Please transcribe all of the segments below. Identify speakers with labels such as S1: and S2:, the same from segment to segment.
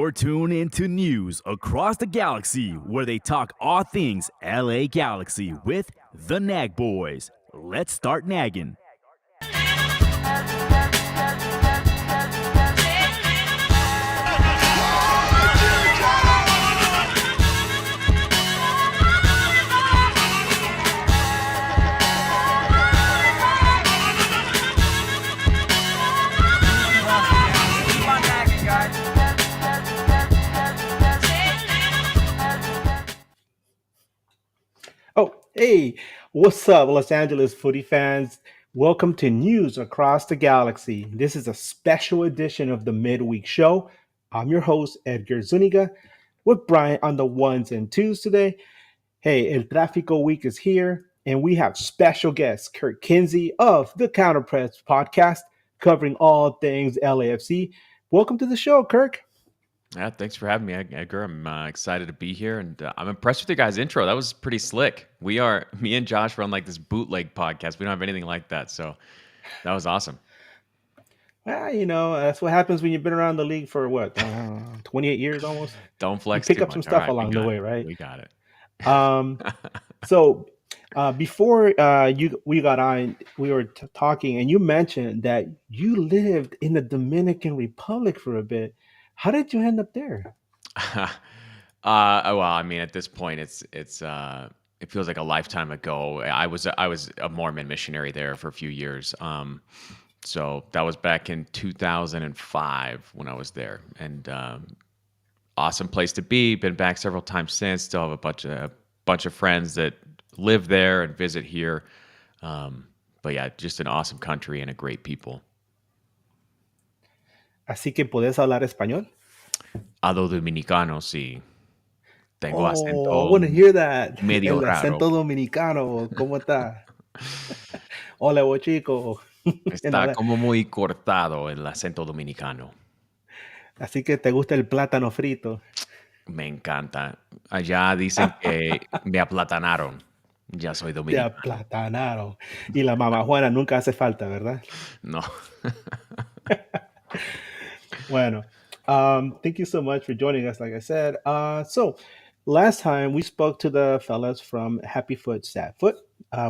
S1: You're tuned into news across the galaxy where they talk all things LA Galaxy with the Nag Boys. Let's start nagging.
S2: Oh, hey, what's up, Los Angeles footy fans? Welcome to News Across the Galaxy. This is a special edition of the Midweek Show. I'm your host, Edgar Zuniga, with Brian on the ones and twos today. Hey, El Trafico week is here, and we have special guest Kirk Kinsey of the Counterpress podcast, covering all things LAFC. Welcome to the show, Kirk.
S3: Yeah, thanks for having me, Edgar. I'm excited to be here, and I'm impressed with your guys' intro. That was pretty slick. Me and Josh run like this bootleg podcast. We don't have anything like that, so that was awesome.
S2: Well, that's what happens when you've been around the league for 28 years almost.
S3: Don't flex
S2: You pick
S3: too
S2: up some
S3: much.
S2: stuff
S3: All right,
S2: along the way, right?
S3: We got it.
S2: So before we got on, we were talking, and you mentioned that you lived in the Dominican Republic for a bit. How did you end up there?
S3: Well, I mean, at this point, it feels like a lifetime ago. I was a Mormon missionary there for a few years. So that was back in 2005 when I was there, and awesome place to be. Been back several times since. Still have a bunch of friends that live there and visit here. But yeah, just an awesome country and a great people.
S2: Así que puedes hablar español.
S3: Hablo dominicano, sí. Tengo
S2: I
S3: acento
S2: want to hear that.
S3: medio
S2: El
S3: raro.
S2: acento dominicano, ¿cómo está? Hola, chico.
S3: Está como muy cortado el acento dominicano.
S2: Así que te gusta el plátano frito.
S3: Me encanta. Allá dicen que me aplatanaron. Ya soy
S2: Te
S3: dominicano.
S2: aplatanaron. Y la mamá Juana nunca hace falta, ¿verdad?
S3: No.
S2: Bueno, thank you so much for joining us, like I said. So last time we spoke to the fellas from Happy Foot, Sad Foot.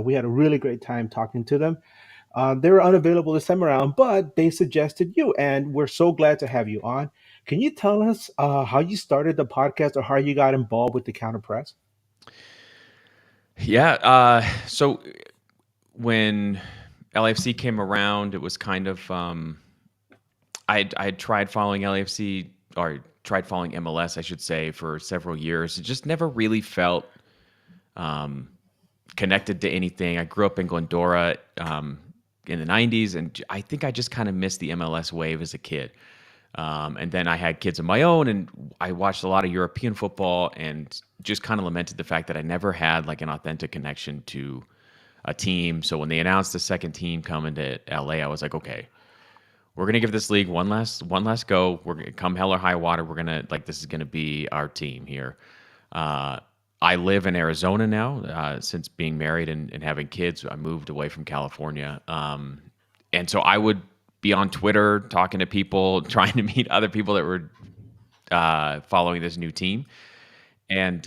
S2: We had a really great time talking to them. They were unavailable this time around, but they suggested you, and we're so glad to have you on. Can you tell us how you started the podcast or how you got involved with the Counter Press?
S3: Yeah. So when LAFC came around, it was kind of I had tried following LAFC, or tried following MLS, I should say, for several years. It just never really felt connected to anything. I grew up in Glendora in the 90s, and I think I just kind of missed the MLS wave as a kid. And then I had kids of my own, and I watched a lot of European football and just kind of lamented the fact that I never had like an authentic connection to a team. So when they announced the second team coming to LA, I was like, okay, we're going to give this league one last go. We're going to come hell or high water. We're going to, like, this is going to be our team here. I live in Arizona now since being married and having kids. I moved away from California. And so I would be on Twitter talking to people, trying to meet other people that were following this new team. And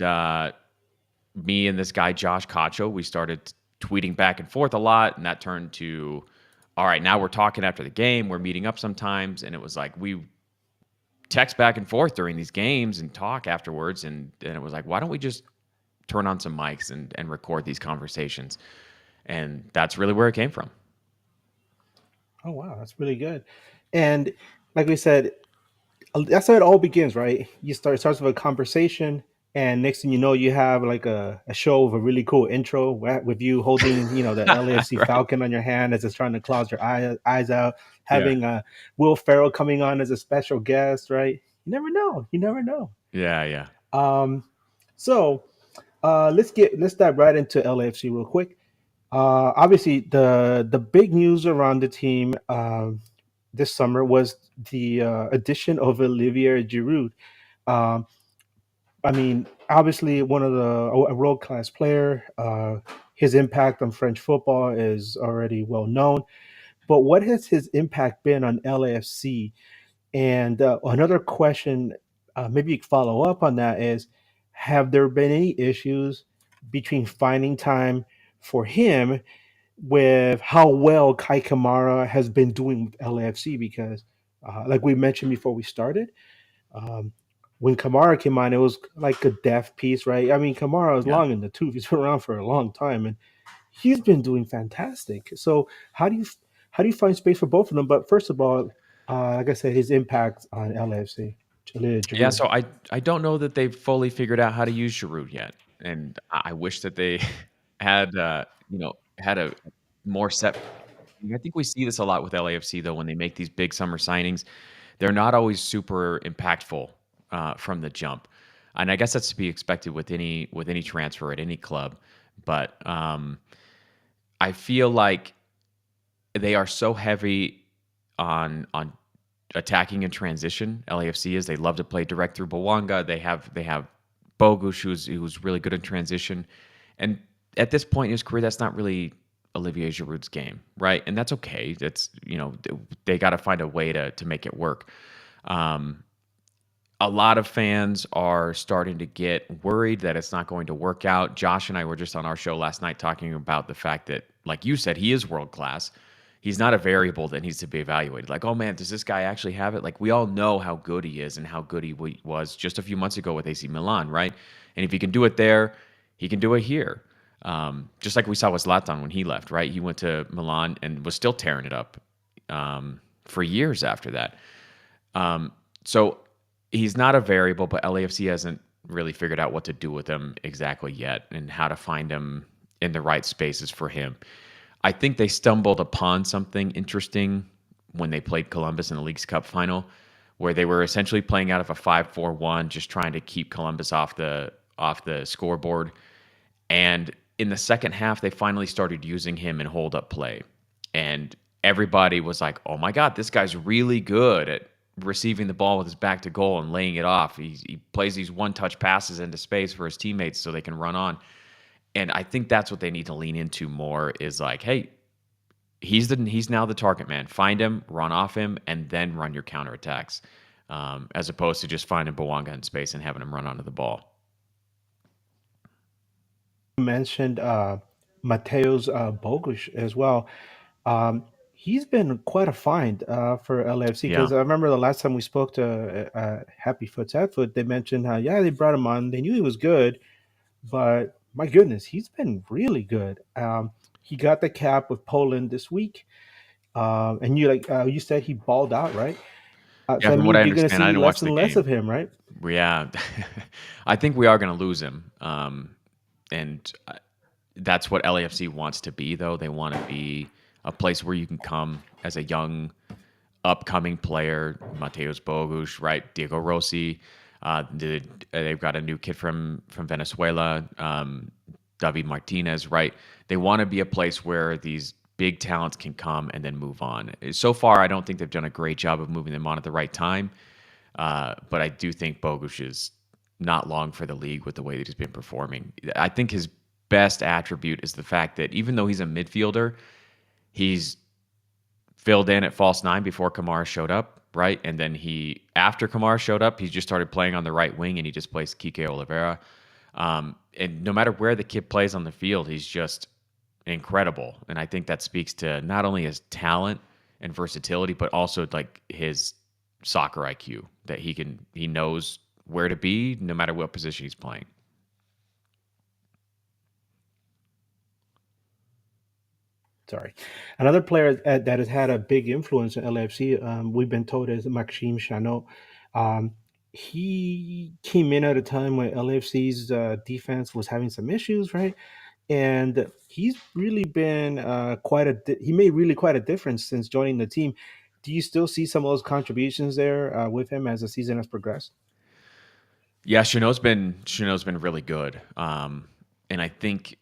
S3: me and this guy, Josh Cacho, we started tweeting back and forth a lot. And that turned to, all right, now we're talking after the game. We're meeting up sometimes. And it was like we text back and forth during these games and talk afterwards. And it was like, why don't we just turn on some mics and record these conversations? And that's really where it came from.
S2: Oh, wow. That's really good. And like we said, that's how it all begins, right? It starts with a conversation, and next thing you know, you have like a show with a really cool intro with you holding, the LAFC
S3: Right.
S2: Falcon on your hand as it's trying to close your eyes out, having Will Ferrell coming on as a special guest, right? You never know.
S3: Yeah.
S2: So let's dive right into LAFC real quick. Obviously, the big news around the team this summer was the addition of Olivier Giroud. Obviously, a world-class player. His impact on French football is already well known. But what has his impact been on LAFC? And another question maybe you could follow up on that is, have there been any issues between finding time for him with how well Kai Kamara has been doing with LAFC? Because, like we mentioned before we started, um, when Kamara came on, it was like a death piece, right? I mean, Kamara is
S3: Yeah.
S2: long in the tooth. He's been around for a long time, and he's been doing fantastic. So, how do you find space for both of them? But first of all, like I said, his impact on LAFC.
S3: Yeah,
S2: Giroud.
S3: so I don't know that they've fully figured out how to use Giroud yet, and I wish that they had had a more set. I think we see this a lot with LAFC though when they make these big summer signings, they're not always super impactful from the jump, and I guess that's to be expected with any transfer at any club. But I feel like they are so heavy on attacking in transition. LAFC is, they love to play direct through Bawanga. They have Bogusz who's really good in transition, and at this point in his career, that's not really Olivier Giroud's game, right? And that's okay. That's they got to find a way to make it work. Um, a lot of fans are starting to get worried that it's not going to work out. Josh and I were just on our show last night talking about the fact that, like you said, he is world class. He's not a variable that needs to be evaluated. Like, oh man, does this guy actually have it? Like, we all know how good he is and how good he was just a few months ago with AC Milan, right? And if he can do it there, he can do it here. Just like we saw with Zlatan when he left, right? He went to Milan and was still tearing it up for years after that. So he's not a variable, but LAFC hasn't really figured out what to do with him exactly yet and how to find him in the right spaces for him. I think they stumbled upon something interesting when they played Columbus in the League's Cup final, where they were essentially playing out of a 5-4-1, just trying to keep Columbus off the scoreboard. And in the second half, they finally started using him in hold up play. And everybody was like, oh my God, this guy's really good at receiving the ball with his back to goal and laying it off. He plays these one-touch passes into space for his teammates so they can run on. And I think that's what they need to lean into more is like, hey, he's now the target man. Find him, run off him, and then run your counterattacks, as opposed to just finding Bawanga in space and having him run onto the ball.
S2: You mentioned Mateus Bogusz as well. He's been quite a find for LAFC,
S3: Yeah.
S2: because I remember the last time we spoke to Happy Foot Sad Foot, they mentioned how, yeah, they brought him on. They knew he was good, but my goodness, he's been really good. He got the cap with Poland this week, and you said he balled out, right?
S3: Yeah,
S2: So that
S3: from what I
S2: means you're going to
S3: understand, I
S2: see
S3: didn't watch
S2: less
S3: the
S2: and less of
S3: game.
S2: him, right?
S3: Yeah, I think we are going to lose him. And that's what LAFC wants to be, though. They want to be a place where you can come as a young, upcoming player. Mateus Bogusz, right? Diego Rossi. They've got a new kid from Venezuela, David Martinez, right? They want to be a place where these big talents can come and then move on. So far, I don't think they've done a great job of moving them on at the right time. But I do think Bogusz is not long for the league with the way that he's been performing. I think his best attribute is the fact that even though he's a midfielder, he's filled in at false nine before Kamara showed up, right? And then after Kamara showed up, he just started playing on the right wing and he just plays Kike Oliveira. And no matter where the kid plays on the field, he's just incredible. And I think that speaks to not only his talent and versatility, but also like his soccer IQ, that he knows where to be no matter what position he's playing.
S2: Sorry. Another player that has had a big influence in LAFC, we've been told, is Maxime Chanot. Um, he came in at a time when LAFC's defense was having some issues, right? And he's really been he made really quite a difference since joining the team. Do you still see some of those contributions there with him as the season has progressed?
S3: Yeah, Chanot's been really good. And I think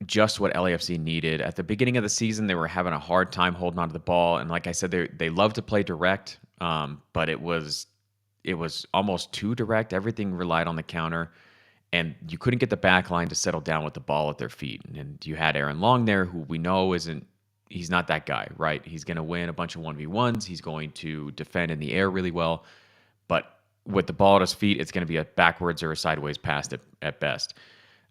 S3: just what LAFC needed. At the beginning of the season, they were having a hard time holding onto the ball, and like I said, they love to play direct, but it was almost too direct. Everything relied on the counter, and you couldn't get the back line to settle down with the ball at their feet. And you had Aaron Long there, who we know he's not that guy, right? He's going to win a bunch of 1v1s. He's going to defend in the air really well, but with the ball at his feet, it's going to be a backwards or a sideways pass at best.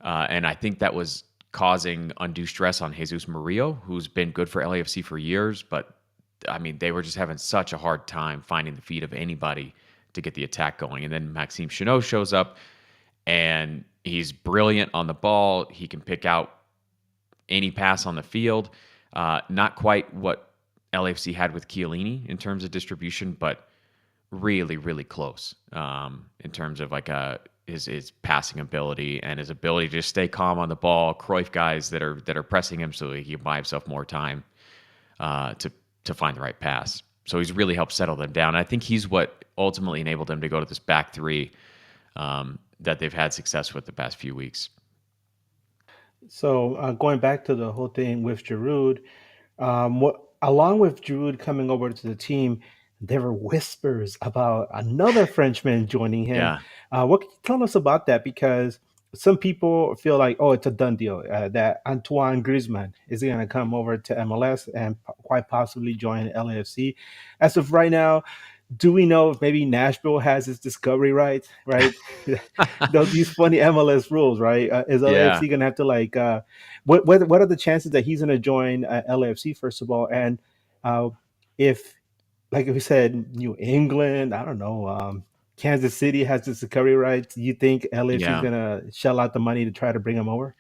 S3: And I think that was causing undue stress on Jesus Murillo, who's been good for LAFC for years. But I mean, they were just having such a hard time finding the feet of anybody to get the attack going. And then Maxime Chanot shows up, and he's brilliant on the ball. He can pick out any pass on the field. Not quite what LAFC had with Chiellini in terms of distribution, but really, really close in terms of like his passing ability and his ability to just stay calm on the ball. Cruyff guys that are pressing him so he can buy himself more time to find the right pass. So he's really helped settle them down. And I think he's what ultimately enabled them to go to this back three that they've had success with the past few weeks.
S2: So going back to the whole thing with Giroud, along with Giroud coming over to the team, there were whispers about another Frenchman joining him.
S3: Yeah.
S2: What can you tell us about that? Because some people feel like, oh, it's a done deal, that Antoine Griezmann is going to come over to MLS and quite possibly join LAFC. As of right now, do we know if maybe Nashville has its discovery rights, right? These funny MLS rules, right? Is
S3: Yeah.
S2: LAFC going to have to what are the chances that he's going to join LAFC, first of all? And if, like we said, New England, I don't know, Kansas City has the discovery rights, do you think LAFC is
S3: Yeah.
S2: going to shell out the money to try to bring him over?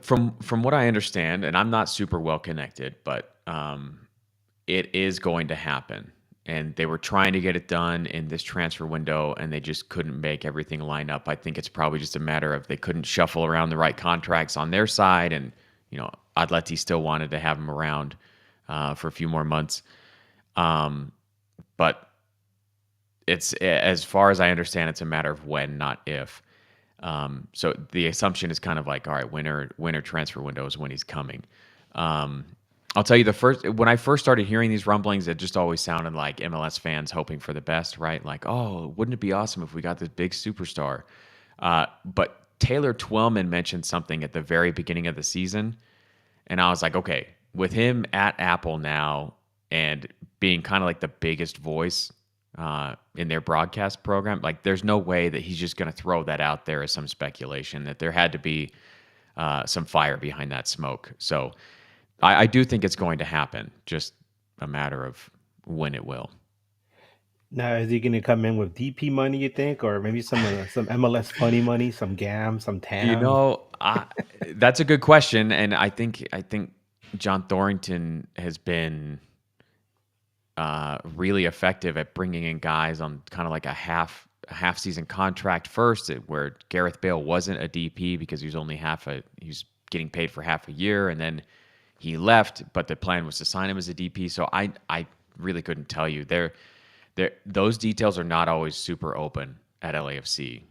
S3: From what I understand, and I'm not super well connected, but it is going to happen. And they were trying to get it done in this transfer window, and they just couldn't make everything line up. I think it's probably just a matter of they couldn't shuffle around the right contracts on their side, and Atleti still wanted to have him around for a few more months. But it's, as far as I understand, it's a matter of when, not if. So the assumption is kind of like, all right, winter transfer window is when he's coming. I'll tell you, when I first started hearing these rumblings, it just always sounded like MLS fans hoping for the best, right? Like, oh, wouldn't it be awesome if we got this big superstar? But Taylor Twellman mentioned something at the very beginning of the season, and I was like, okay, with him at Apple now and being kind of like the biggest voice in their broadcast program, like there's no way that he's just going to throw that out there as some speculation, that there had to be some fire behind that smoke. So I do think it's going to happen, just a matter of when it will.
S2: Now, is he going to come in with DP money, you think, or maybe some MLS funny money, some GAM, some TAM?
S3: That's a good question, and I think John Thornton has been really effective at bringing in guys on kind of like a half season contract first, where Gareth Bale wasn't a DP because he was getting paid for half a year, and then he left, but the plan was to sign him as a DP. So I really couldn't tell you. Those details are not always super open at LAFC.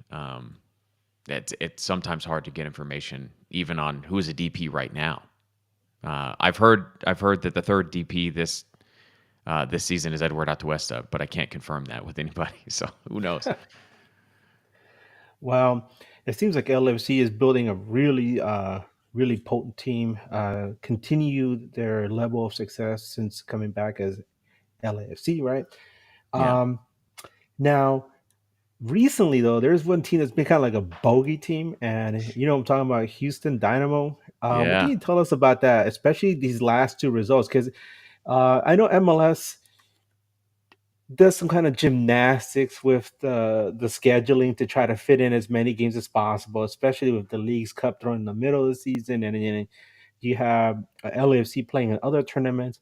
S3: It's sometimes hard to get information even on who is a DP right now. I've heard that the third DP this season is Edward Atuesta, but I can't confirm that with anybody. So who knows?
S2: Well, it seems like LFC is building a really, really potent team. Continue their level of success since coming back as LAFC, right?
S3: Yeah.
S2: Now, recently though, there's one team that's been kind of like a bogey team, and I'm talking about Houston Dynamo. What can
S3: Yeah.
S2: you tell us about that, especially these last two results? Because I know MLS does some kind of gymnastics with the scheduling to try to fit in as many games as possible, especially with the League's Cup thrown in the middle of the season, and then you have LAFC playing in other tournaments.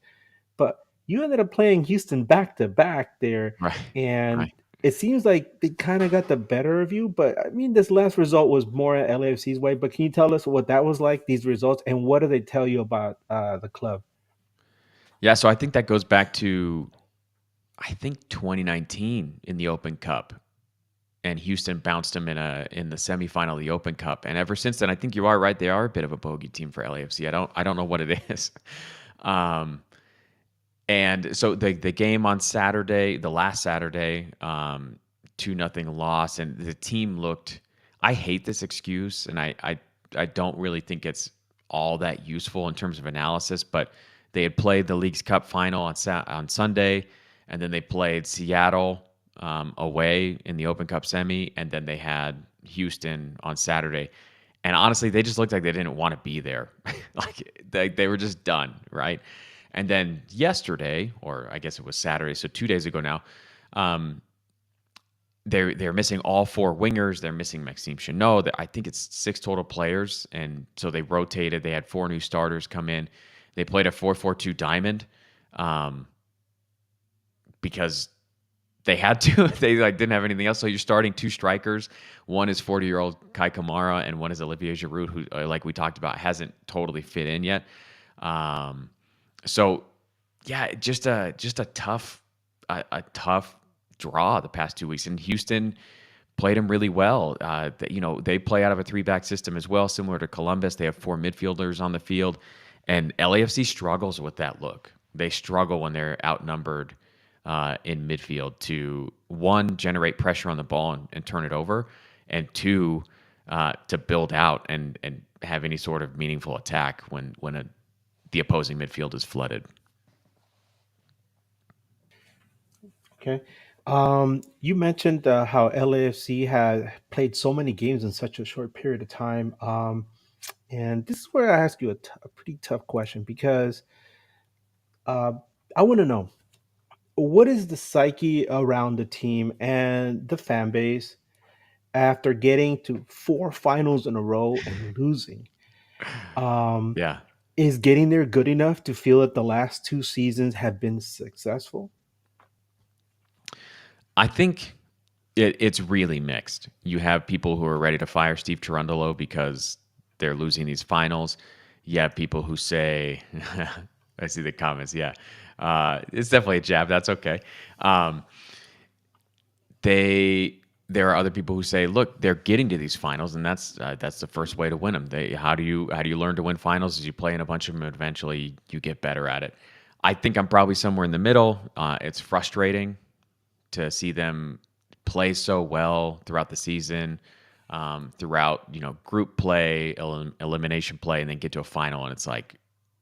S2: But you ended up playing Houston back to back there,
S3: Right.
S2: and
S3: Right.
S2: it seems like they kind of got the better of you. But I mean, this last result was more LAFC's way. But can you tell us what that was like, these results, and what do they tell you about the club?
S3: Yeah. So I think that goes back to 2019 in the Open Cup, and Houston bounced them in the semifinal of the Open Cup. And ever since then, I think you are right. They are a bit of a bogey team for LAFC. I don't know what it is. And so the game on Saturday, the last Saturday, 2-0 loss, and the team looked. I hate this excuse, and I don't really think it's all that useful in terms of analysis. But they had played the League's Cup final on Sunday, and then they played Seattle away in the Open Cup semi, and then they had Houston on Saturday. And honestly, they just looked like they didn't want to be there. Like they were just done, right? And then yesterday, or I guess it was Saturday, so 2 days ago now, they're missing all four wingers. They're missing Maxime Chanot. I think it's 6 total players, and so they rotated. They had 4 new starters come in. They played a 4-4-2 diamond because they had to. They didn't have anything else. So you're starting 2 strikers. One is 40-year-old Kai Kamara, and one is Olivier Giroud, who, like we talked about, hasn't totally fit in yet. So yeah, just a tough draw the past 2 weeks. And Houston played them really well. They play out of a 3-back system as well, similar to Columbus. They have 4 midfielders on the field, and LAFC struggles with that look. They struggle when they're outnumbered in midfield to, 1, generate pressure on the ball and turn it over, and 2, to build out and have any sort of meaningful attack when the opposing midfield is flooded.
S2: Okay. You mentioned how LAFC had played so many games in such a short period of time. And this is where I ask you a pretty tough question, because I want to know, what is the psyche around the team and the fan base after getting to 4 finals in a row and losing? Um,
S3: Yeah.
S2: is getting there good enough to feel that the last 2 seasons have been successful?
S3: I think it's really mixed. You have people who are ready to fire Steve Cherundolo because they're losing these finals. You have people who say, I see the comments, yeah. It's definitely a jab. That's okay. There are other people who say, look, they're getting to these finals, and that's the first way to win them. How do you learn to win finals? Is you play in a bunch of them, and eventually you get better at it. I think I'm probably somewhere in the middle. It's frustrating to see them play so well throughout the season, throughout group play, elimination play, and then get to a final, and it's like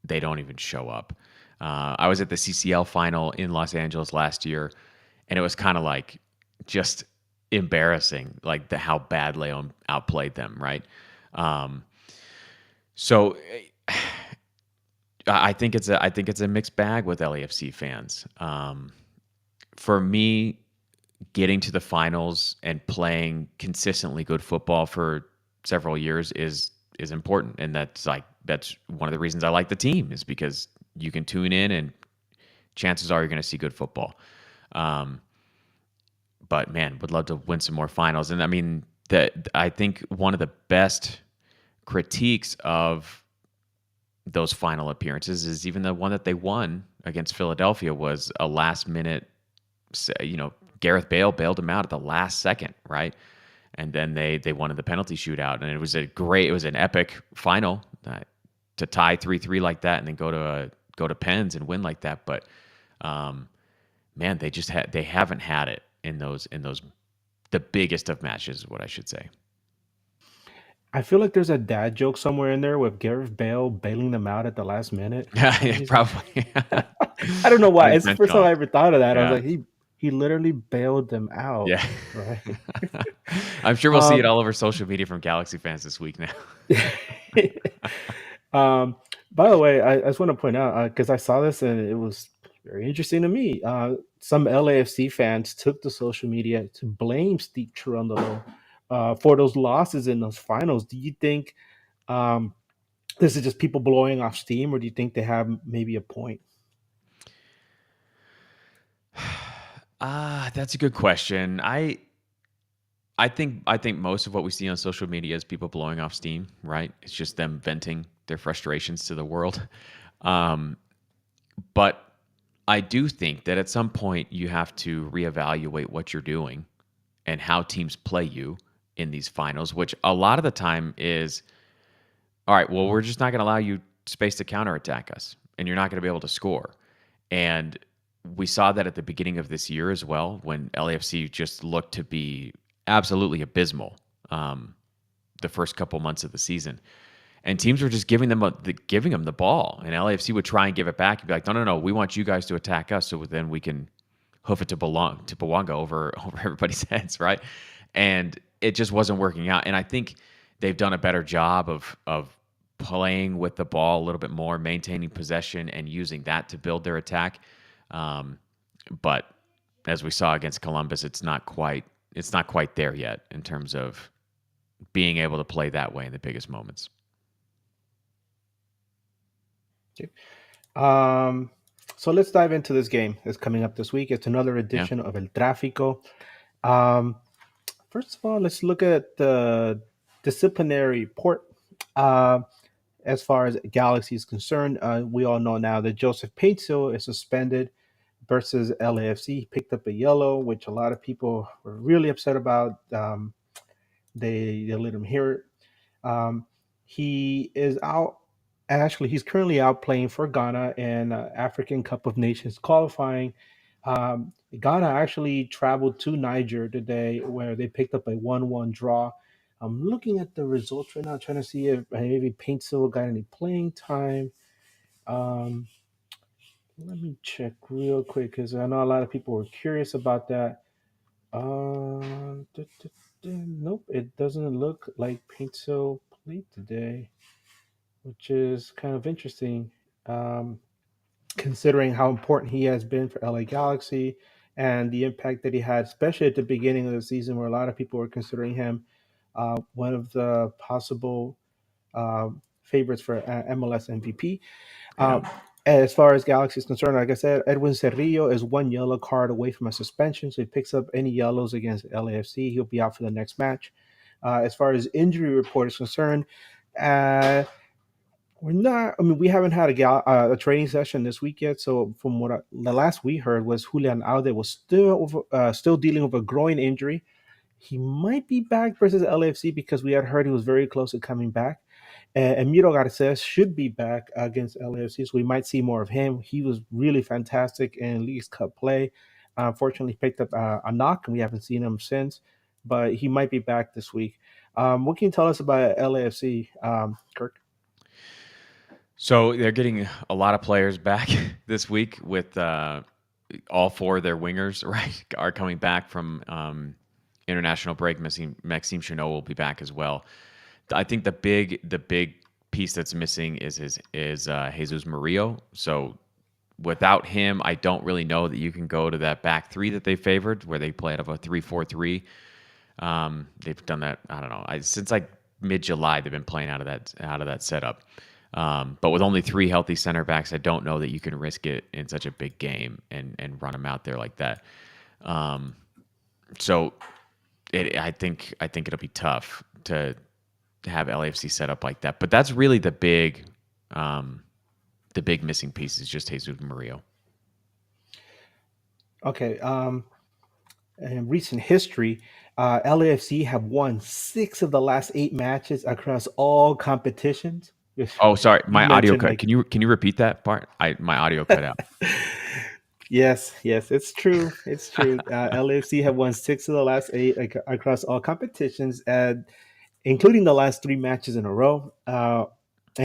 S3: they don't even show up. I was at the CCL final in Los Angeles last year, and it was kind of like just embarrassing, like how bad Leon outplayed them, right? So I think it's a mixed bag with LAFC fans. For me, getting to the finals and playing consistently good football for several years is important, and that's one of the reasons I like the team, is because you can tune in and chances are you're going to see good football. But man, would love to win some more finals. And I mean, I think one of the best critiques of those final appearances is even the one that they won against Philadelphia was a last minute, Gareth Bale bailed him out at the last second, right? And then they won in the penalty shootout, and it was an epic final to tie 3-3 like that, and then go to pens and win like that. But man, they haven't had it in those the biggest of matches, is what I should say.
S2: I feel like there's a dad joke somewhere in there with Gareth Bale bailing them out at the last minute.
S3: Yeah, probably.
S2: I don't know why. It's the first time I ever thought of that. I
S3: Yeah.
S2: was like, he literally bailed them out.
S3: Yeah.
S2: Right.
S3: I'm sure we'll see it all over social media from Galaxy fans this week now.
S2: By the way, I just want to point out, because I saw this and it was very interesting to me. Some LAFC fans took to social media to blame Steve Cherundolo for those losses in those finals. Do you think this is just people blowing off steam, or do you think they have maybe a point?
S3: That's a good question. I think most of what we see on social media is people blowing off steam, right? It's just them venting their frustrations to the world. But I do think that at some point you have to reevaluate what you're doing and how teams play you in these finals, which a lot of the time is, all right, well, we're just not going to allow you space to counterattack us, and you're not going to be able to score. And we saw that at the beginning of this year as well, when LAFC just looked to be absolutely abysmal the first couple months of the season. And teams were just giving them the ball, and LAFC would try and give it back and be like, no, we want you guys to attack us so then we can hoof it to Bawanga over everybody's heads, right? And it just wasn't working out. And I think they've done a better job of playing with the ball a little bit more, maintaining possession, and using that to build their attack. But as we saw against Columbus, it's not quite there yet in terms of being able to play that way in the biggest moments.
S2: Okay. So let's dive into this game that's coming up this week. It's another edition of El Trafico. First of all, let's look at the disciplinary report. As far as Galaxy is concerned, we all know now that Joseph Paintsil is suspended versus LAFC. He picked up a yellow, which a lot of people were really upset about. They let him hear it. He is out. Actually, he's currently out playing for Ghana in African Cup of Nations qualifying. Ghana actually traveled to Niger today, where they picked up a 1-1 draw. I'm looking at the results right now, trying to see if maybe Paintsil got any playing time. Let me check real quick because I know a lot of people were curious about that. Nope, it doesn't look like Paintsil played today, which is kind of interesting, considering how important he has been for LA Galaxy and the impact that he had, especially at the beginning of the season, where a lot of people were considering him one of the possible favorites for MLS MVP. As far as Galaxy is concerned, like I said, Edwin Cerrillo is one yellow card away from a suspension, so he picks up any yellows against LAFC. He'll be out for the next match. As far as injury report is concerned, we haven't had a training session this week yet. So from the last we heard was Julian Aude was still dealing with a groin injury. He might be back versus LAFC because we had heard he was very close to coming back. And Miro Garces should be back against LAFC, so we might see more of him. He was really fantastic in League's Cup play. Unfortunately, picked up a knock, and we haven't seen him since. But he might be back this week. What can you tell us about LAFC, Kirk?
S3: So they're getting a lot of players back this week with all four of their wingers, right, are coming back from international break. Maxime Chanot will be back as well. I think the big piece that's missing is Jesus Murillo. So without him, I don't really know that you can go to that back three that they favored, where they play out of a 3-4-3. They've done that. I don't know. Since like mid-July, they've been playing out of that setup. But with only three healthy center backs, I don't know that you can risk it in such a big game and run them out there like that. So I think it'll be tough to have LAFC set up like that. But that's really the big missing piece is just Jesus Murillo.
S2: Okay. In recent history, LAFC have won 6 of the last 8 matches across all competitions.
S3: Oh, sorry, my audio cut. Can you repeat that part? My audio cut out.
S2: Yes, it's true. It's true. LAFC have won 6 of the last 8 across all competitions, including the last 3 matches in a row. And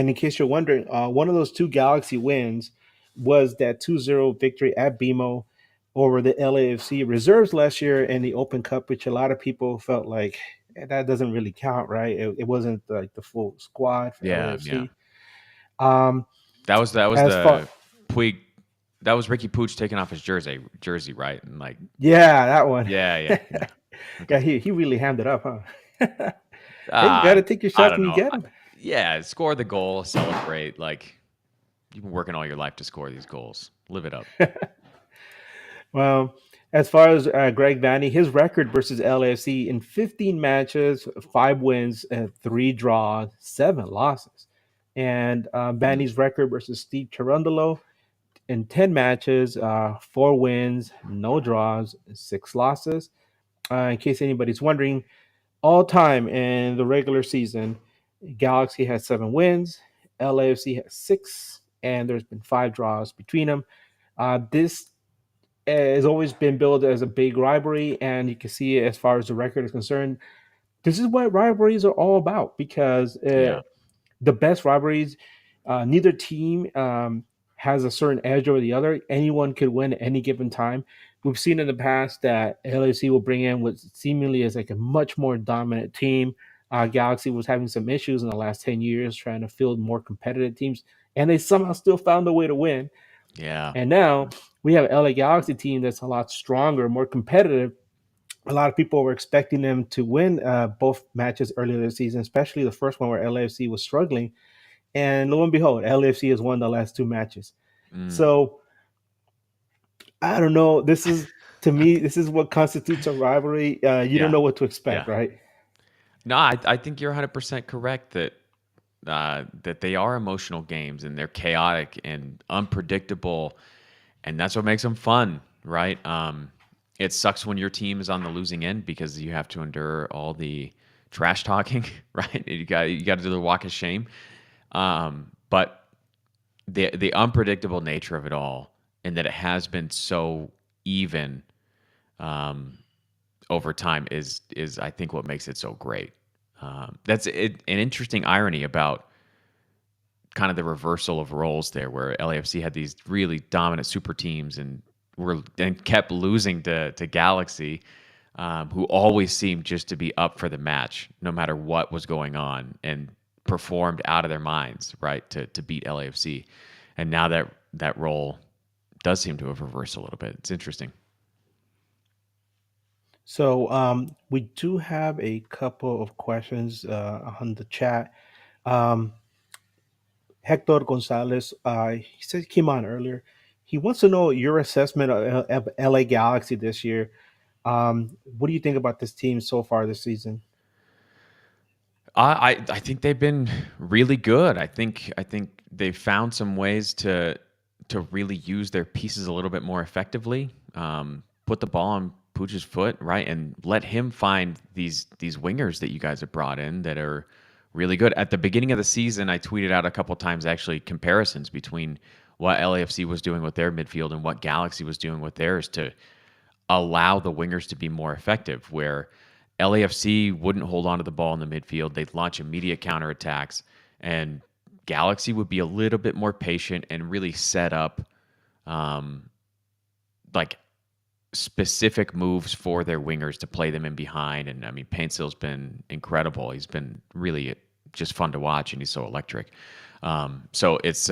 S2: in case you're wondering, one of those 2 Galaxy wins was that 2-0 victory at BMO over the LAFC reserves last year in the Open Cup, which a lot of people felt like that doesn't really count, right? It wasn't like the full squad for LAFC.
S3: Yeah. That was the Puig. That was Ricky Pooch taking off his jersey, right? And like,
S2: yeah, that one.
S3: Yeah.
S2: Okay. Yeah, he really hammed it up, huh? Hey, you got to take your shots when you get them.
S3: Score the goal, celebrate. Like, you've been working all your life to score these goals. Live it up.
S2: Well, as far as Greg Vanney, his record versus LAFC in 15 matches, 5 wins, 3 draws, 7 losses. And Vanney's record versus Steve Cherundolo in 10 matches, 4 wins, no draws, 6 losses. In case anybody's wondering, all time in the regular season, Galaxy has 7 wins, LAFC has 6, and there's been 5 draws between them. This has always been billed as a big rivalry, and you can see as far as the record is concerned, this is what rivalries are all about, because the best rivalries, neither team has a certain edge over the other. Anyone could win at any given time. we've seen in the past that LAFC will bring in what seemingly is like a much more dominant team. Galaxy was having some issues in the last 10 years trying to field more competitive teams, and they somehow still found a way to win.
S3: Yeah.
S2: And now we have an LA Galaxy team that's a lot stronger, more competitive. A lot of people were expecting them to win both matches earlier this season, especially the first one where LAFC was struggling. And lo and behold, LAFC has won the last two matches.
S3: Mm.
S2: So I don't know. This is to me, this is what constitutes a rivalry. You don't
S3: Yeah.
S2: know what to expect,
S3: Yeah.
S2: right?
S3: No, I think you're 100% correct that that they are emotional games and they're chaotic and unpredictable, and that's what makes them fun, right? It sucks when your team is on the losing end because you have to endure all the trash talking, right? You got to do the walk of shame. But the unpredictable nature of it all, and that it has been so even um, over time, is I think what makes it so great. That's it, an interesting irony about kind of the reversal of roles there, where LAFC had these really dominant super teams and kept losing to Galaxy, who always seemed just to be up for the match no matter what was going on and performed out of their minds, right, to beat LAFC. And now that role does seem to have reversed a little bit. It's interesting.
S2: So we do have a couple of questions on the chat. Um, Hector Gonzalez, he said he came on earlier. He wants to know your assessment of LA Galaxy this year. What do you think about this team so far this season?
S3: I think they've been really good. I think they've found some ways to really use their pieces a little bit more effectively. Put the ball on Pooch's foot, right, and let him find these wingers that you guys have brought in that are really good. At the beginning of the season, I tweeted out a couple times actually comparisons between what LAFC was doing with their midfield and what Galaxy was doing with theirs to allow the wingers to be more effective, where LAFC wouldn't hold on to the ball in the midfield. They'd launch immediate counterattacks, and Galaxy would be a little bit more patient and really set up um, like specific moves for their wingers to play them in behind. And I mean, Paintsil's been incredible. He's been really just fun to watch, and he's so electric. So it's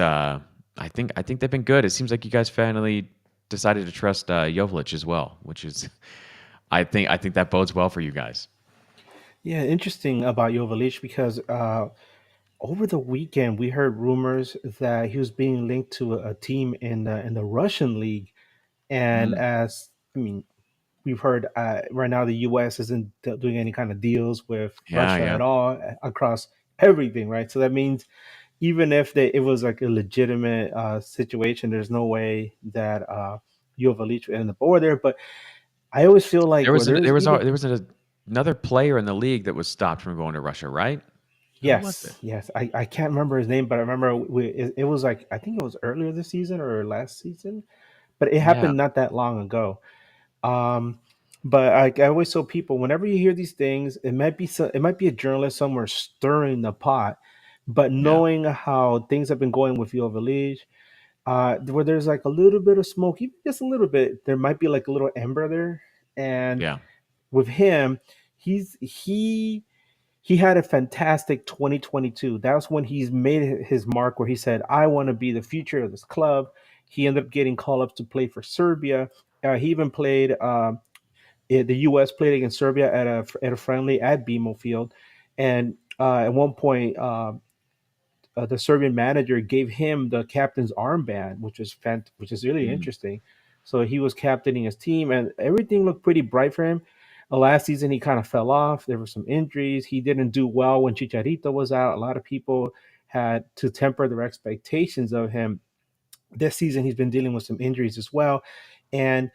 S3: I think they've been good. It seems like you guys finally decided to trust Jovic as well, which is I think that bodes well for you guys.
S2: Yeah, interesting about Jovic because over the weekend we heard rumors that he was being linked to a team in the Russian league, and
S3: Mm,
S2: as I mean, we've heard right now the U.S. isn't doing any kind of deals with
S3: yeah,
S2: Russia
S3: yeah.
S2: at all across everything, right? So that means even if it was like a legitimate situation, there's no way that Jovic would end up over there. But I always feel like
S3: There
S2: where
S3: was an,
S2: there's
S3: there was a,
S2: even
S3: there was another player in the league that was stopped from going to Russia, right? Who was it?
S2: yes, I can't remember his name, but I remember it was like I think it was earlier this season or last season, but it
S3: Yeah,
S2: happened not that long ago. Um, but I always tell people whenever you hear these things, it might be a journalist somewhere stirring the pot, but
S3: yeah,
S2: knowing how things have been going with your village, where there's like a little bit of smoke, even just a little bit, there might be like a little ember there. And
S3: yeah.
S2: with him, he's he had a fantastic 2022. That's when he's made his mark where he said, I want to be the future of this club. He ended up getting called up to play for Serbia. He even played the U.S. played against Serbia at a friendly at BMO Field, and at one point, the Serbian manager gave him the captain's armband, which is really
S3: Mm,
S2: interesting. So he was captaining his team, and everything looked pretty bright for him. Last season, he kind of fell off. There were some injuries. He didn't do well when Chicharito was out. A lot of people had to temper their expectations of him. This season, he's been dealing with some injuries as well, and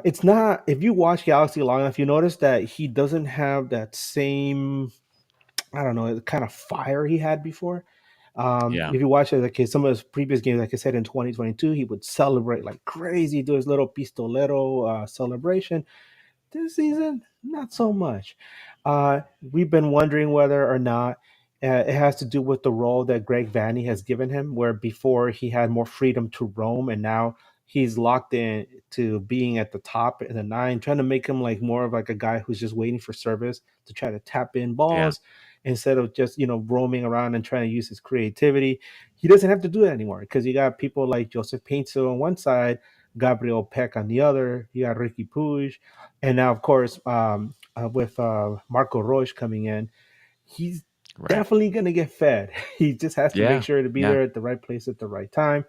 S2: it's not. If you watch Galaxy long enough, you notice that he doesn't have that same, I don't know, the kind of fire he had before.
S3: yeah.
S2: If you watch it, like some of his previous games, like I said in 2022, he would celebrate like crazy, do his little pistolero celebration. This season, not so much. We've been wondering whether or not it has to do with the role that Greg Vanney has given him, where before he had more freedom to roam, and now he's locked in to being at the top in the nine, trying to make him like more of like a guy who's just waiting for service to try to tap in
S3: Yeah.
S2: balls instead of just roaming around and trying to use his creativity. He doesn't have to do that anymore because you got people like Joseph Painter on one side, Gabriel Peck on the other. You got Ricky Puig, and now of course with Marco Royce coming in, he's
S3: Right.
S2: definitely going to get fed. He just has to make
S3: Yeah.
S2: sure to be
S3: Yeah.
S2: there at the right place at the right time.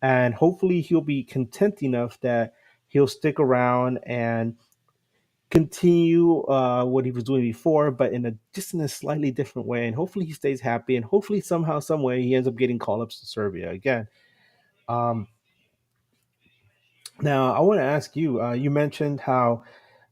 S2: And hopefully he'll be content enough that he'll stick around and continue what he was doing before, but in a slightly different way. And hopefully he stays happy. And hopefully somehow, some way, he ends up getting call ups to Serbia again. Um, Now I want to ask you. You mentioned how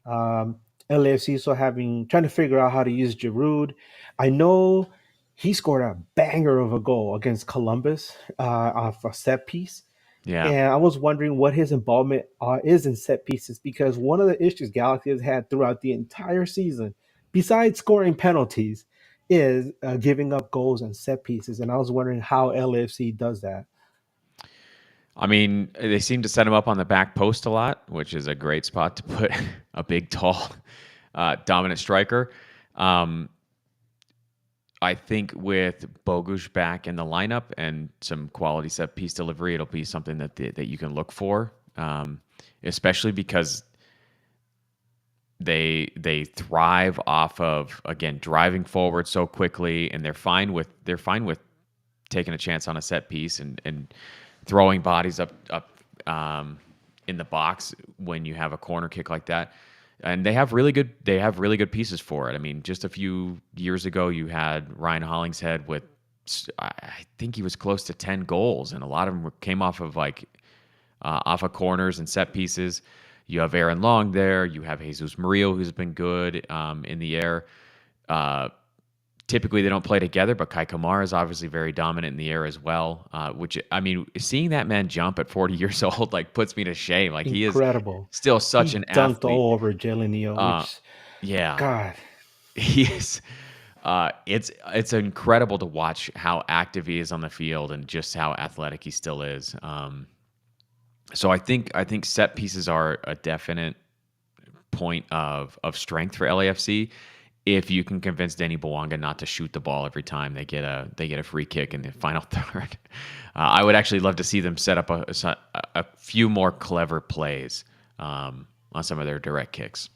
S2: um, LAFC so having trying to figure out how to use Giroud. I know he scored a banger of a goal against Columbus off a set piece.
S3: Yeah.
S2: And I was wondering what his involvement is in set pieces because one of the issues Galaxy has had throughout the entire season, besides scoring penalties, is giving up goals and set pieces. And I was wondering how LAFC does that.
S3: I mean, they seem to set him up on the back post a lot, which is a great spot to put a big, tall, dominant striker. Um, I think with Bogusz back in the lineup and some quality set piece delivery, it'll be something that you can look for, especially because they thrive off of, again, driving forward so quickly, and they're fine with taking a chance on a set piece and throwing bodies up in the box when you have a corner kick like that. And they have really good pieces for it. I mean, just a few years ago, you had Ryan Hollingshead with, I think he was close to 10 goals, and a lot of them came off of off of corners and set pieces. You have Aaron Long there. You have Jesus Murillo, who's been good in the air. Typically, they don't play together, but Kai Kamara is obviously very dominant in the air as well. Which, I mean, seeing that man jump at 40 years old puts me to shame. Like, he is
S2: Incredible.
S3: still such
S2: He
S3: an
S2: dunked
S3: athlete.
S2: all over Jalen Neal,
S3: Uh,
S2: which,
S3: yeah,
S2: God,
S3: he is. It's incredible to watch how active he is on the field and just how athletic he still is. So I think set pieces are a definite point of strength for LAFC. If you can convince Danny Bouanga not to shoot the ball every time they get a free kick in the final third, I would actually love to see them set up a few more clever plays on some of their direct kicks.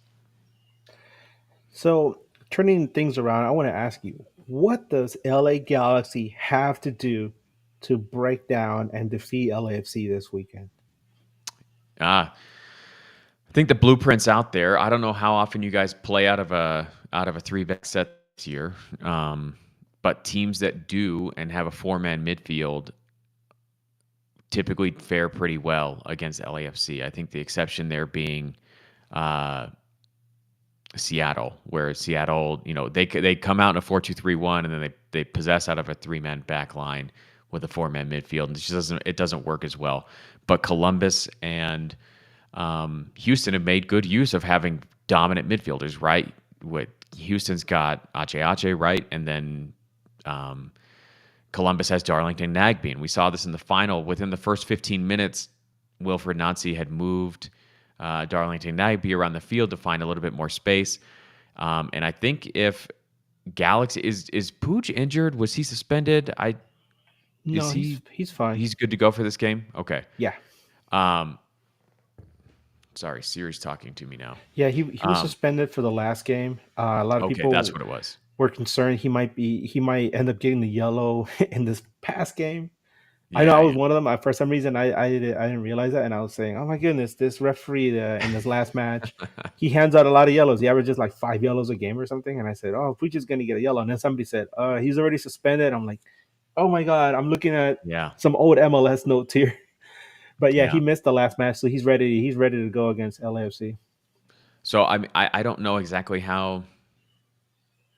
S2: So, turning things around, I want to ask you, what does LA Galaxy have to do to break down and defeat LAFC this weekend?
S3: I think the blueprint's out there. I don't know how often you guys play out of a 3-back set this year, but teams that do and have a 4-man midfield typically fare pretty well against LAFC. I think the exception there being Seattle, where Seattle, they come out in a 4-2-3-1 and then they possess out of a 3-man back line with a 4-man midfield, and it doesn't work as well. But Columbus and Houston have made good use of having dominant midfielders, right? Houston's got Ache, right? And then Columbus has Darlington Nagbe. And we saw this in the final. Within the first 15 minutes, Wilfred Nancy had moved Darlington Nagbe around the field to find a little bit more space. And I think if Galaxy is Puig injured, was he suspended?
S2: No, he's fine.
S3: He's good to go for this game? Okay.
S2: Yeah.
S3: Sorry, Siri's talking to me now.
S2: Yeah, he was suspended for the last game. A lot of people
S3: that's what it was.
S2: Were concerned he might end up getting the yellow in this past game.
S3: Yeah,
S2: I know I was one of them. For some reason, I didn't realize that, and I was saying, "Oh my goodness, this referee in this last match, he hands out a lot of yellows. He averages like 5 yellows a game or something." And I said, "Oh, Puig is going to get a yellow." And then somebody said, "He's already suspended." I'm like, "Oh my god!" I'm looking at some old MLS notes here, but yeah, he missed the last match, so he's ready. He's ready to go against LAFC.
S3: So I don't know exactly how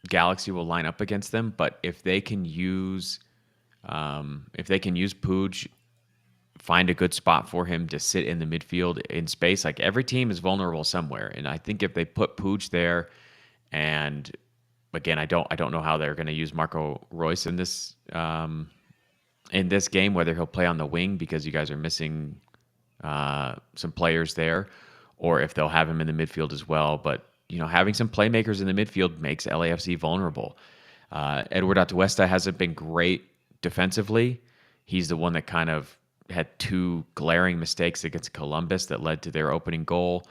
S3: Galaxy will line up against them, but if they can use Puig, find a good spot for him to sit in the midfield in space. Like, every team is vulnerable somewhere, and I think if they put Puig there, and again, I don't know how they're going to use Marco Royce in this game, whether he'll play on the wing because you guys are missing some players there, or if they'll have him in the midfield as well. But having some playmakers in the midfield makes LAFC vulnerable. Edward Atuesta hasn't been great defensively. He's the one that kind of had two glaring mistakes against Columbus that led to their opening goal.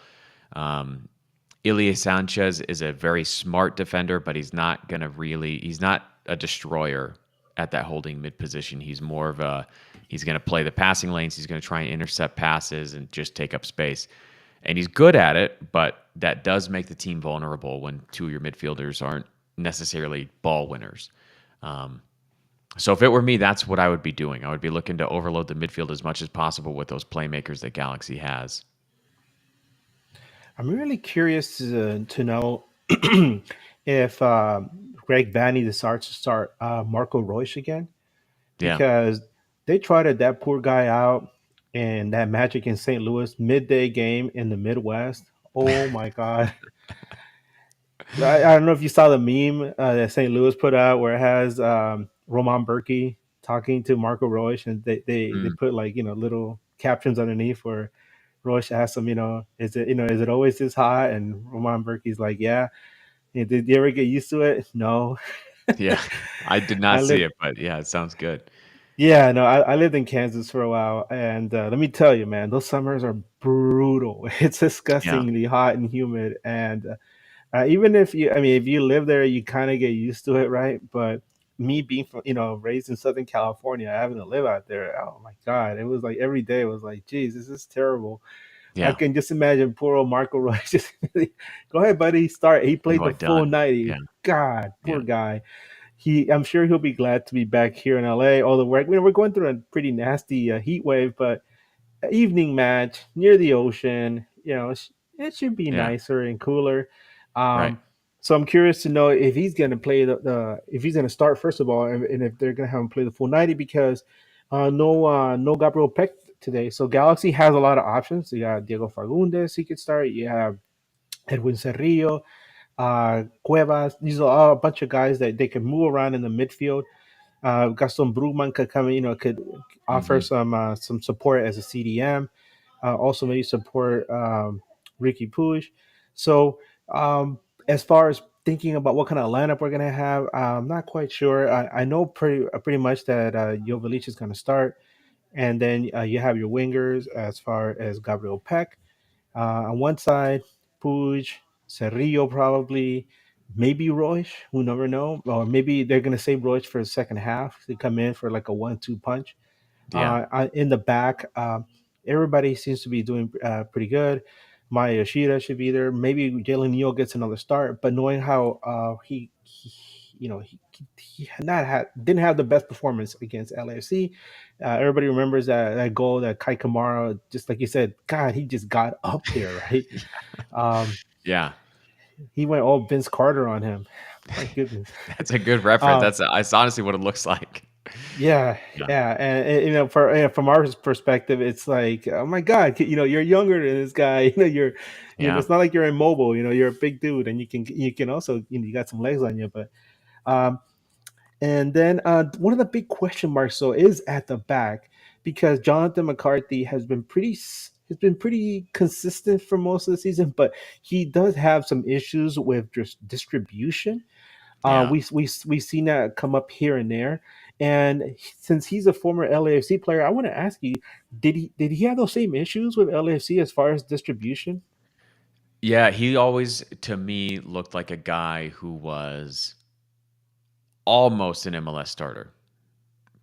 S3: Ilie Sanchez is a very smart defender, but he's not a destroyer at that holding mid position. He's more of he's going to play the passing lanes. He's going to try and intercept passes and just take up space. And he's good at it, but that does make the team vulnerable when two of your midfielders aren't necessarily ball winners. So if it were me, that's what I would be doing. I would be looking to overload the midfield as much as possible with those playmakers that Galaxy has.
S2: I'm really curious to know if Greg Vanney decides to start Marco Reus again,
S3: Yeah.
S2: because they trotted that poor guy out in that Magic in St. Louis midday game in the Midwest. Oh my God. I don't know if you saw the meme that St. Louis put out where it has Roman Berkey talking to Marco Reus, and they put like little captions underneath where Reus asks him, is it always this hot? And Roman Berkey's like, yeah. And did you ever get used to it? No.
S3: Yeah. I did
S2: I
S3: not see
S2: lived,
S3: it, but yeah, it sounds good.
S2: yeah, no, I lived in Kansas for a while, and let me tell you, man, those summers are brutal. It's
S3: Yeah.
S2: disgustingly hot and humid, and even if if you live there, you kind of get used to it, right? But me being from, raised in Southern California, having to live out there, oh my God, it was like every day was like, geez, this is terrible. I
S3: Yeah.
S2: can just imagine poor old Marco Royce. Just go ahead, buddy, start. He played the
S3: Go
S2: full
S3: done. Yeah.
S2: 90. God,
S3: Yeah.
S2: poor guy. I'm sure he'll be glad to be back here in LA. Although we're going through a pretty nasty heat wave, but evening match near the ocean. It should be
S3: Yeah.
S2: nicer and cooler.
S3: Right.
S2: So I'm curious to know if he's going to play if he's going to start first of all, and if they're going to have him play the full 90, because no Gabriel Peck today. So Galaxy has a lot of options. You got Diego Fagundes, he could start. You have Edwin Cerrillo, Cuevas. These are all a bunch of guys that they can move around in the midfield. Gaston Brugman could come in, could offer
S3: Hmm.
S2: some support as a CDM. Also, maybe support Ricky Puig. So, as far as thinking about what kind of lineup we're gonna have, I'm not quite sure. I know pretty much that Joveljic is gonna start, and then you have your wingers as far as Gabriel Peck on one side, Puig, Cerrillo probably, maybe Royce. We never know. Or maybe they're going to save Royce for the second half to come in for like a 1-2 punch.
S3: Yeah.
S2: In the back, everybody seems to be doing pretty good. Maya Yoshida should be there. Maybe Jalen Neal gets another start, but knowing how he had not had didn't have the best performance against LAFC. Everybody remembers that goal that Kai Kamara, just like you said, God, he just got up there, right? Um,
S3: Yeah.
S2: he went all Vince Carter on him. My goodness.
S3: That's a good reference.
S2: Uh,
S3: That's honestly what it looks like.
S2: yeah,
S3: Yeah.
S2: yeah, and from our perspective, it's like, oh my God, you're younger than this guy.
S3: Yeah.
S2: It's not like you're immobile. You're a big dude, and you can also, you got some legs on you. But um, and then one of the big question marks though is at the back, because Jonathan McCarthy has been pretty consistent for most of the season, but he does have some issues with just distribution.
S3: Yeah.
S2: We've seen that come up here and there, and since he's a former LAFC player, I want to ask you, did he have those same issues with LAFC as far as distribution?
S3: Yeah. He always, to me, looked like a guy who was almost an MLS starter,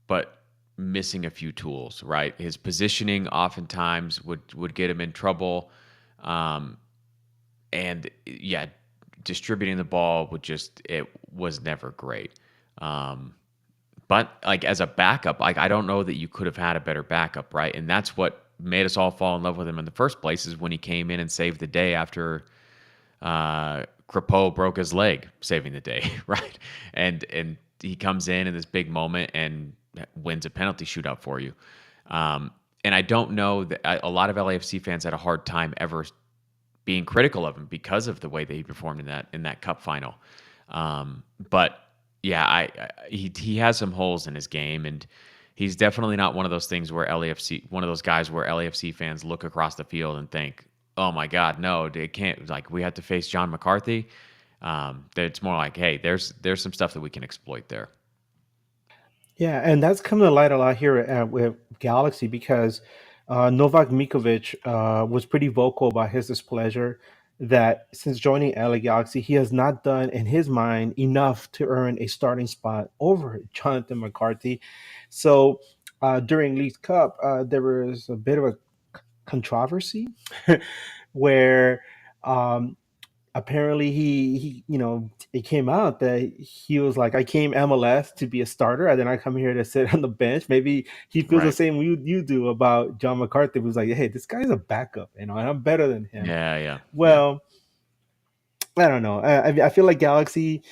S3: but missing a few tools, right? His positioning oftentimes would get him in trouble. Um, and yeah, distributing the ball it was never great. Um, but like as a backup, like I don't know that you could have had a better backup, right? And that's what made us all fall in love with him in the first place, is when he came in and saved the day after Crepeau broke his leg, saving the day, right? And he comes in this big moment and wins a penalty shootout for you. And I don't know that a lot of LAFC fans had a hard time ever being critical of him because of the way that he performed in that cup final. But yeah, he has some holes in his game, and he's definitely not one of those things where one of those guys where LAFC fans look across the field and think, "Oh my God, no, they can't." Like we have to face John McCarthy. It's more like, hey, there's some stuff that we can exploit there.
S2: Yeah, and that's coming to light a lot here with Galaxy because Novak Mikovic was pretty vocal about his displeasure that since joining LA Galaxy, he has not done, in his mind, enough to earn a starting spot over Jonathan McCarthy. So during League Cup, there was a bit of a controversy where um, apparently he it came out that he was like, I came MLS to be a starter and then I come here to sit on the bench. Maybe he feels the
S3: Right.
S2: same way you do about John McCarthy, who's like, hey, this guy's a backup, and I'm better than him.
S3: Yeah, yeah, yeah.
S2: Well, I don't know. I feel like Galaxy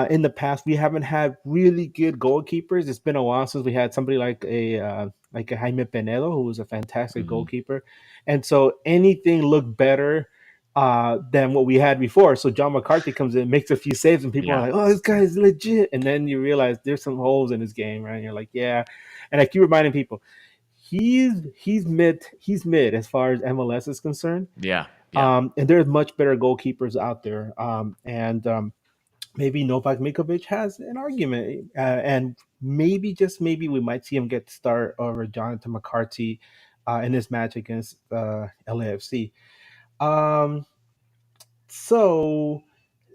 S2: in the past we haven't had really good goalkeepers. It's been a while since we had somebody like a Jaime Penedo, who was a fantastic
S3: Hmm.
S2: goalkeeper, and so anything looked better than what we had before. So John McCarthy comes in, makes a few saves, and people are
S3: Yeah,
S2: like, "Oh, this guy is legit." And then you realize there's some holes in his game, right? And you're like, "Yeah." And I keep reminding people, he's mid as far as MLS is concerned.
S3: yeah, yeah.
S2: And there's much better goalkeepers out there. And maybe Novak Mikovic has an argument, and maybe just maybe we might see him get the start over Jonathan McCarthy in this match against LAFC. Um, so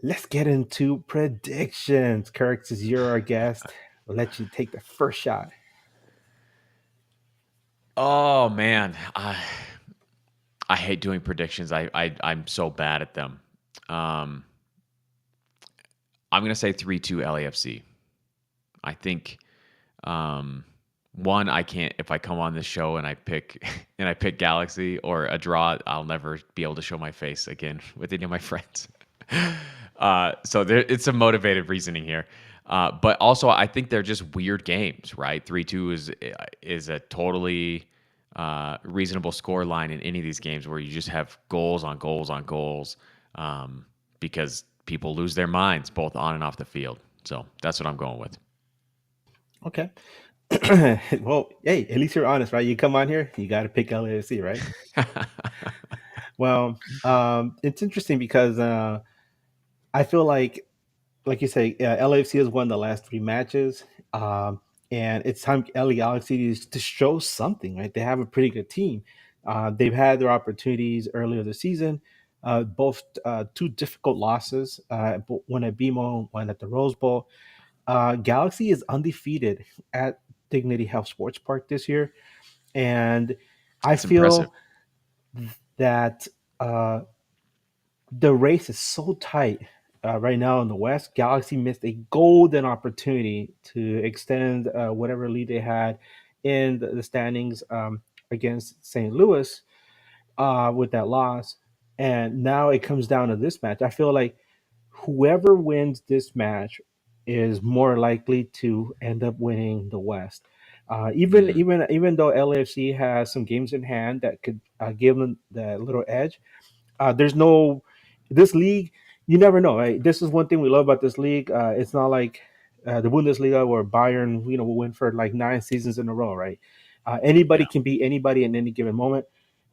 S2: let's get into predictions. Kirk, since you're our guest, I'll let you take the first shot.
S3: Oh man, I hate doing predictions. I'm so bad at them. Um, I'm gonna say 3-2 LAFC. I think one, I can't, if I come on this show and I pick and I pick Galaxy or a draw, I'll never be able to show my face again with any of my friends. So it's a motivated reasoning here. But also, I think they're just weird games, right? 3-2 is a totally reasonable score line in any of these games where you just have goals on goals on goals, because people lose their minds both on and off the field. So that's what I'm going with.
S2: Okay. Well, hey, at least you're honest, right? You come on here, you got to pick LAFC, right? Well, it's interesting because I feel like you say, LAFC has won the last three matches, and it's time LA Galaxy to show something. Right, they have a pretty good team. They've had their opportunities earlier this season. Both two difficult losses, one at BMO, one at the Rose Bowl. Galaxy is undefeated at Dignity Health Sports Park this year, and I
S3: It's impressive.
S2: feel that the race is so tight right now in the West. Galaxy missed a golden opportunity to extend whatever lead they had in the standings against St. Louis with that loss. And now it comes down to this match. I feel like whoever wins this match is more likely to end up winning the West.
S3: Mm,
S2: Even though LAFC has some games in hand that could give them that little edge, there's no this league. You never know, right? This is one thing we love about this league. It's not like the Bundesliga where Bayern, will win for like 9 seasons in a row, right?
S3: yeah,
S2: Anybody can beat anybody in any given moment,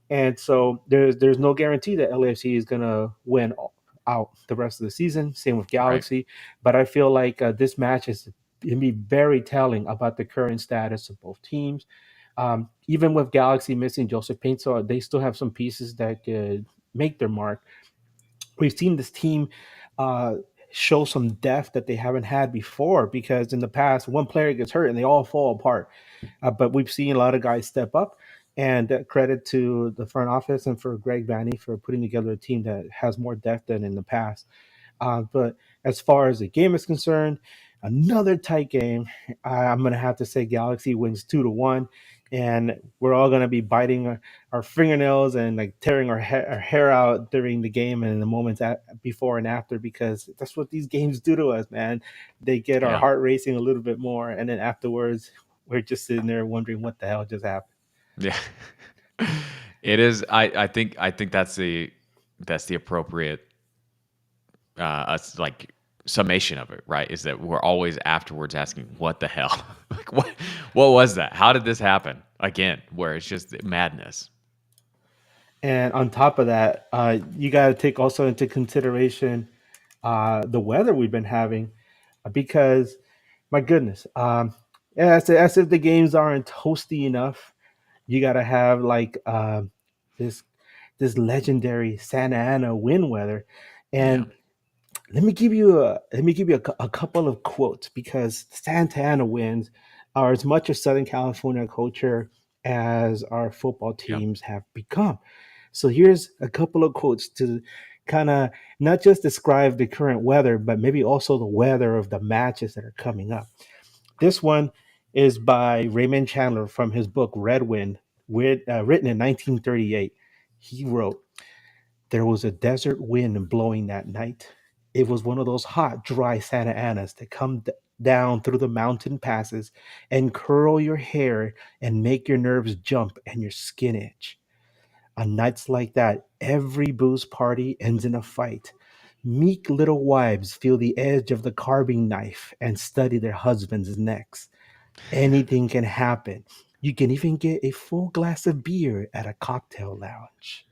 S2: and so there's no guarantee that LAFC is gonna win out the rest of the season. Same with
S3: right.
S2: Galaxy, but I feel like this match is gonna be very telling about the current status of both teams. Even with Galaxy missing Joseph Pinto, they still have some pieces that could make their mark. We've seen this team uh, show some depth that they haven't had before because in the past, one player gets hurt and they all fall apart. But we've seen a lot of guys step up, and credit to the front office and for Greg Vanny for putting together a team that has more depth than in the past. But as far as the game is concerned, another tight game. I'm going to have to say Galaxy wins 2-1, and we're all going to be biting our fingernails and like tearing our hair out during the game and in the moments before and after because that's what these games do to us, man. They get our
S3: Yeah,
S2: heart racing a little bit more, and then afterwards, we're just sitting there wondering what the hell just happened.
S3: yeah. It is. I think that's the appropriate like summation of it, right? Is that we're always afterwards asking what the hell What was that? How did this happen again? Where it's just madness.
S2: And on top of that, you got to take also into consideration the weather we've been having, because my goodness, as if the games aren't toasty enough, you got to have like this this legendary Santa Ana wind weather.
S3: Yeah.
S2: And let me give you a couple of quotes, because Santa Ana winds are as much a Southern California culture as our football
S3: Yep.
S2: teams have become. So here's a couple of quotes to kind of not just describe the current weather, but maybe also the weather of the matches that are coming up. This one is by Raymond Chandler from his book Red Wind, written in 1938. He wrote, "There was a desert wind blowing that night. It was one of those hot, dry Santa Anas that come down through the mountain passes and curl your hair and make your nerves jump and your skin itch. On nights like that, every booze party ends in a fight. Meek little wives feel the edge of the carving knife and study their husbands' necks. Anything can happen. You can even get a full glass of beer at a cocktail lounge."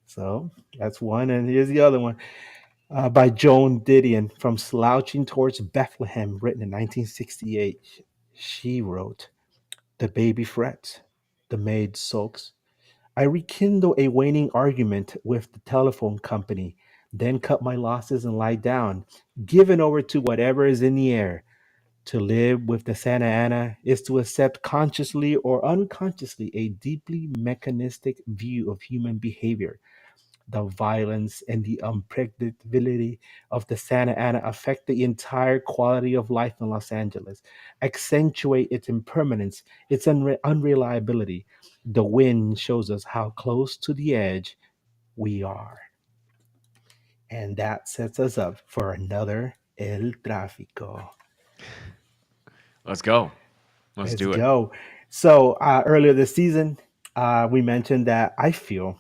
S2: So that's one. And here's the other one, by Joan Didion from Slouching Towards Bethlehem, written in 1968. She wrote, "The baby frets, the maid sulks. I rekindle a waning argument with the telephone company, then cut my losses and lie down, given over to whatever is in the air. To live with the Santa Ana is to accept consciously or unconsciously a deeply mechanistic view of human behavior. The violence and the unpredictability of the Santa Ana affect the entire quality of life in Los Angeles, accentuate its impermanence, its unreliability. The wind shows us how close to the edge we are." And that sets us up for another El Tráfico.
S3: Let's go. Let's
S2: Let's
S3: do it.
S2: go. So earlier this season, we mentioned that I feel,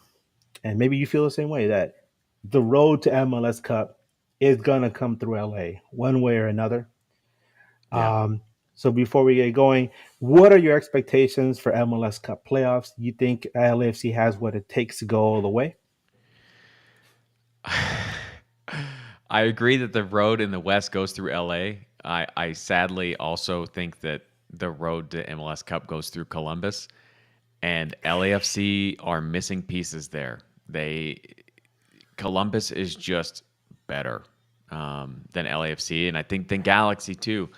S2: and maybe you feel the same way, that the road to MLS Cup is gonna come through LA one way or another.
S3: Yeah.
S2: So before we get going, what are your expectations for MLS Cup playoffs? You think LAFC has what it takes to go all the way?
S3: I agree that the road in the West goes through LA. I sadly also think that the road to MLS Cup goes through Columbus, and LAFC are missing pieces there. Columbus is just better than LAFC, and I think than Galaxy too.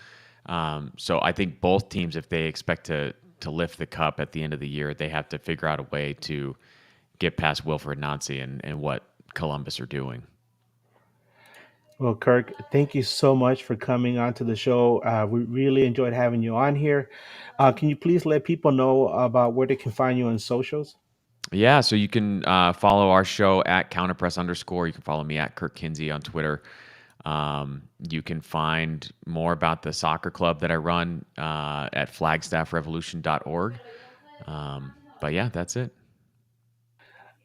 S3: So I think both teams, if they expect to lift the cup at the end of the year, they have to figure out a way to get past Wilfred Nancy and what Columbus are doing.
S2: Well, Kirk, thank you so much for coming on to the show. We really enjoyed having you on here. Can you please let people know about where they can find you on socials?
S3: Yeah, so you can follow our show at counterpress underscore. You can follow me at Kirk Kinsey on Twitter. You can find more about the soccer club that I run at flagstaffrevolution.org. But yeah, that's it.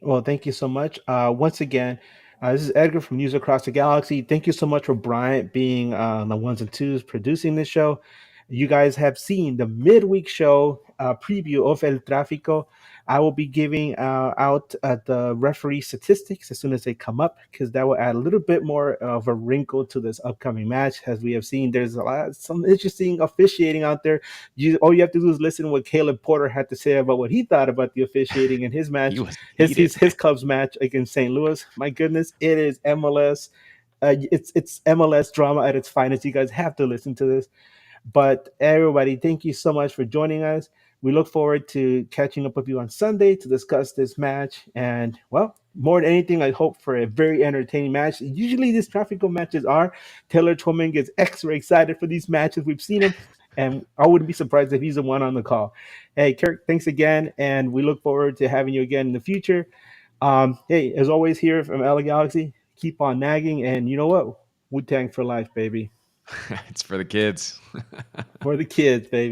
S2: Well, thank you so much. Once again, this is Edgar from News Across the Galaxy. Thank you so much for Bryant being on the ones and twos producing this show. You guys have seen the midweek show preview of El Tráfico. I will be giving out the referee statistics as soon as they come up, because that will add a little bit more of a wrinkle to this upcoming match. As we have seen, there's some interesting officiating out there. All you have to do is listen to what Caleb Porter had to say about what he thought about the officiating in his
S3: He
S2: match,
S3: was
S2: his
S3: heated.
S2: his, his Cubs match against St. Louis. My goodness, it is MLS. It's MLS drama at its finest. You guys have to listen to this. But everybody, thank you so much for joining us. We look forward to catching up with you on Sunday to discuss this match. And well, more than anything, I hope for a very entertaining match. Usually these Trafico matches are. Taylor Twillman gets extra excited for these matches. We've seen him, and I wouldn't be surprised if he's the one on the call. Hey, Kirk, thanks again. And we look forward to having you again in the future. Hey, as always, here from LA Galaxy, keep on nagging. And you know what? Wu Tang for life, baby.
S3: It's for the kids.
S2: For the kids, baby.